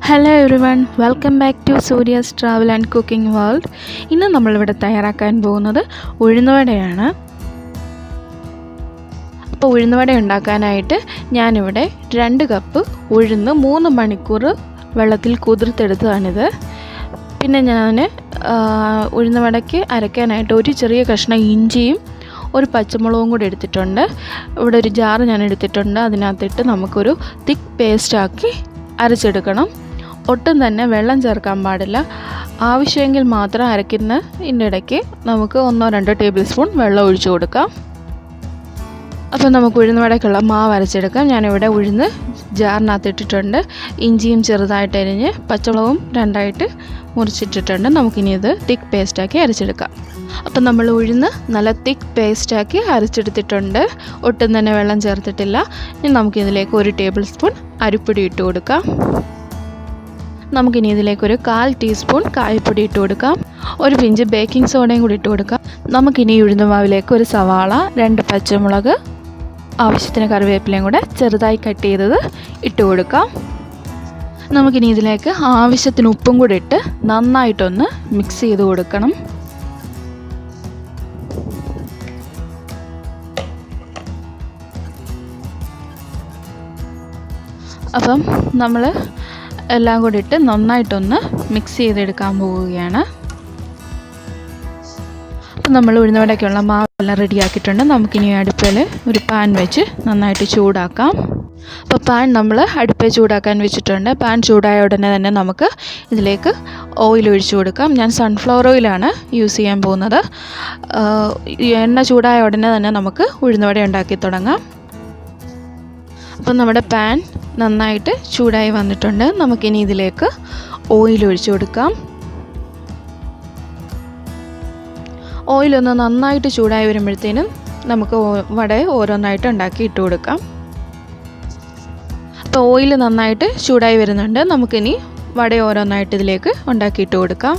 Hello everyone, welcome back to Surya's Travel and Cooking World. ഇന്ന് നമ്മളിവിടെ തയ്യാറാക്കാൻ പോകുന്നത് ഉഴുന്നുവടയാണ്. അപ്പോൾ ഉഴുന്നുവട ഉണ്ടാക്കാനായിട്ട് ഞാനിവിടെ 2 കപ്പ് ഉഴുന്ന് 3 മണിക്കൂർ വെള്ളത്തിൽ കുതിർത്തെടുത്തതാണിത്. പിന്നെ ഞാൻ ഉഴുന്നുവടയ്ക്ക് അരയ്ക്കാനായിട്ട് ഒരു ചെറിയ കഷ്ണം ഇഞ്ചിയും ഒരു പച്ചമുളകും കൂടി എടുത്തിട്ടുണ്ട്. ഇവിടെ ഒരു ജാർ ഞാൻ എടുത്തിട്ടുണ്ട്. അതിനകത്തിട്ട് നമുക്കൊരു തിക്ക് പേസ്റ്റാക്കി അരച്ചെടുക്കണം. ഒട്ടും തന്നെ വെള്ളം ചേർക്കാൻ പാടില്ല. ആവശ്യമെങ്കിൽ മാത്രം അരയ്ക്കുന്നതിൻ്റെ ഇടയ്ക്ക് നമുക്ക് 1-2 ടേബിൾ സ്പൂൺ വെള്ളം ഒഴിച്ചു കൊടുക്കാം. അപ്പോൾ നമുക്ക് ഉഴുന്നുവടയ്ക്കുള്ള മാവ് അരച്ചെടുക്കാം. ഞാനിവിടെ ഉഴുന്ന് ജാറിനകത്തിട്ടിട്ടുണ്ട്. ഇഞ്ചിയും ചെറുതായിട്ട് അരിഞ്ഞ് പച്ചമുളകും 2ആയിട്ട് മുറിച്ചിട്ടിട്ടുണ്ട്. നമുക്കിനി ഇത് തിക്ക് പേസ്റ്റാക്കി അരച്ചെടുക്കാം. അപ്പോൾ നമ്മൾ ഉഴുന്ന് നല്ല തിക്ക് പേസ്റ്റാക്കി അരച്ചെടുത്തിട്ടുണ്ട്. ഒട്ടും തന്നെ വെള്ളം ചേർത്തിട്ടില്ല. ഇനി നമുക്കിതിലേക്ക് 1 ടേബിൾ സ്പൂൺ അരിപ്പൊടി ഇട്ട് കൊടുക്കാം. നമുക്കിനി ഇതിലേക്ക് ഒരു 1/4 ടീസ്പൂൺ കായപ്പൊടി ഇട്ട് കൊടുക്കാം. ഒരു പിഞ്ച് ബേക്കിംഗ് സോഡയും കൂടി ഇട്ട് കൊടുക്കാം. നമുക്കിനി ഉഴുന്നുമാവിലേക്ക് ഒരു സവാള, 2 പച്ചമുളക്, ആവശ്യത്തിന് കറിവേപ്പിലയും കൂടെ ചെറുതായി കട്ട് ചെയ്തത് ഇട്ട് കൊടുക്കാം. നമുക്കിനി ഇതിലേക്ക് ആവശ്യത്തിന് ഉപ്പും കൂടി ഇട്ട് നന്നായിട്ടൊന്ന് മിക്സ് ചെയ്ത് കൊടുക്കണം. അപ്പം നമ്മൾ എല്ലാം കൂടി ഇട്ട് നന്നായിട്ടൊന്ന് മിക്സ് ചെയ്തെടുക്കാൻ പോവുകയാണ്. അപ്പം നമ്മൾ ഉഴുന്നുവടയ്ക്കുള്ള മാവെല്ലാം റെഡിയാക്കിയിട്ടുണ്ട്. നമുക്കിനി അടുപ്പിൽ ഒരു പാൻ വെച്ച് നന്നായിട്ട് ചൂടാക്കാം. അപ്പോൾ പാൻ നമ്മൾ അടുപ്പിൽ ചൂടാക്കാൻ വെച്ചിട്ടുണ്ട്. പാൻ ചൂടായ ഉടനെ തന്നെ നമുക്ക് ഇതിലേക്ക് ഓയിൽ ഒഴിച്ചു കൊടുക്കാം. ഞാൻ സൺഫ്ലവർ ഓയിലാണ് യൂസ് ചെയ്യാൻ പോകുന്നത്. എണ്ണ ചൂടായ ഉടനെ തന്നെ നമുക്ക് ഉഴുന്നുവട ഉണ്ടാക്കി തുടങ്ങാം. അപ്പം നമ്മുടെ പാൻ നന്നായിട്ട് ചൂടായി വന്നിട്ടുണ്ട്. നമുക്കിനി ഇതിലേക്ക് ഓയിൽ ഒഴിച്ചു കൊടുക്കാം. ഓയിലൊന്ന് നന്നായിട്ട് ചൂടായി വരുമ്പോഴത്തേനും നമുക്ക് വട ഓരോന്നായിട്ട് ഉണ്ടാക്കി ഇട്ട് കൊടുക്കാം. അപ്പോൾ ഓയിൽ നന്നായിട്ട് ചൂടായി വരുന്നുണ്ട്. നമുക്കിനി വട ഓരോന്നായിട്ട് ഇതിലേക്ക് ഉണ്ടാക്കിയിട്ട് കൊടുക്കാം.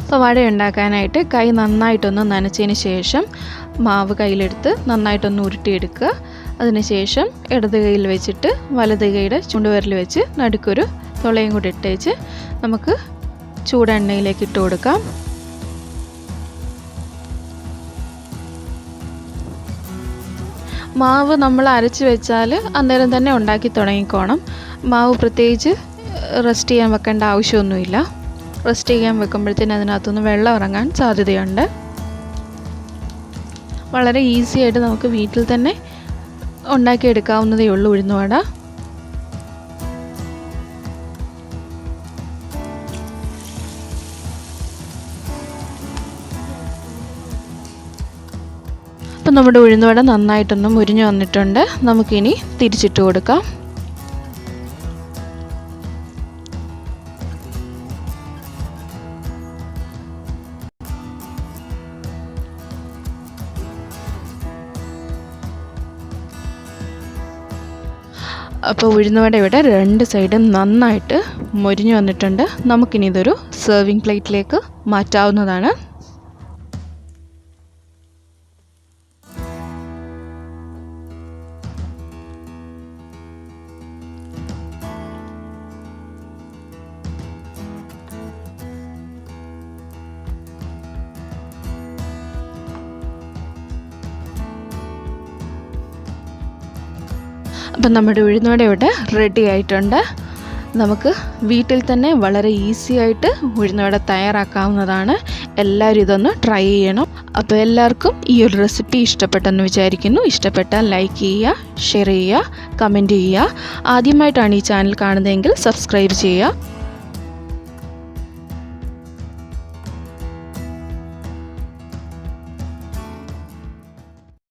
അപ്പോൾ വട ഉണ്ടാക്കാനായിട്ട് കൈ നന്നായിട്ടൊന്ന് നനച്ചതിന് ശേഷം മാവ് കയ്യിലെടുത്ത് നന്നായിട്ടൊന്ന് ഉരുട്ടിയെടുക്കുക. അതിനുശേഷം ഇടത് കൈയിൽ വെച്ചിട്ട് വലത് കൈയുടെ ചുണ്ടുവിരൽ വെച്ച് നടുക്കൊരു തുളയും കൂടി ഇട്ടേച്ച് നമുക്ക് ചൂടെണ്ണയിലേക്ക് ഇട്ട് കൊടുക്കാം. മാവ് നമ്മൾ അരച്ച് വെച്ചാൽ അന്നേരം തന്നെ ഉണ്ടാക്കി തുടങ്ങിക്കോണം. മാവ് പ്രത്യേകിച്ച് റെസ്റ്റ് ചെയ്യാൻ വെക്കേണ്ട ആവശ്യമൊന്നുമില്ല. റെസ്റ്റ് ചെയ്യാൻ വെക്കുമ്പോഴത്തേന് അതിനകത്തുനിന്ന് വെള്ളം ഇറങ്ങാൻ സാധ്യതയുണ്ട്. വളരെ ഈസി ആയിട്ട് നമുക്ക് വീട്ടിൽ തന്നെ ഉണ്ടാക്കിയെടുക്കാവുന്നതേ ഉള്ളൂ ഉഴുന്നുവട. അപ്പം നമ്മുടെ ഉഴുന്നുവട നന്നായിട്ടൊന്ന് മുരിഞ്ഞു വന്നിട്ടുണ്ട്. നമുക്കിനി തിരിച്ചിട്ട് കൊടുക്കാം. അപ്പോൾ ഉഴുന്നുവട ഇവിടെ 2 സൈഡും നന്നായിട്ട് മൊരിഞ്ഞു വന്നിട്ടുണ്ട്. നമുക്കിനി ഇതൊരു സെർവിങ് പ്ലേറ്റിലേക്ക് മാറ്റാവുന്നതാണ്. അപ്പം നമ്മുടെ ഉഴുന്നുവട ഇവിടെ റെഡി ആയിട്ടുണ്ട്. നമുക്ക് വീട്ടിൽ തന്നെ വളരെ ഈസി ആയിട്ട് ഉഴുന്നുവട തയ്യാറാക്കാവുന്നതാണ്. എല്ലാവരും ഇതൊന്ന് ട്രൈ ചെയ്യണം. അപ്പോൾ എല്ലാവർക്കും ഈ ഒരു റെസിപ്പി ഇഷ്ടപ്പെട്ടെന്ന് വിചാരിക്കുന്നു. ഇഷ്ടപ്പെട്ടാൽ ലൈക്ക് ചെയ്യുക, ഷെയർ ചെയ്യുക, കമൻറ്റ് ചെയ്യുക. ആദ്യമായിട്ടാണ് ഈ ചാനൽ കാണുന്നതെങ്കിൽ സബ്സ്ക്രൈബ് ചെയ്യുക.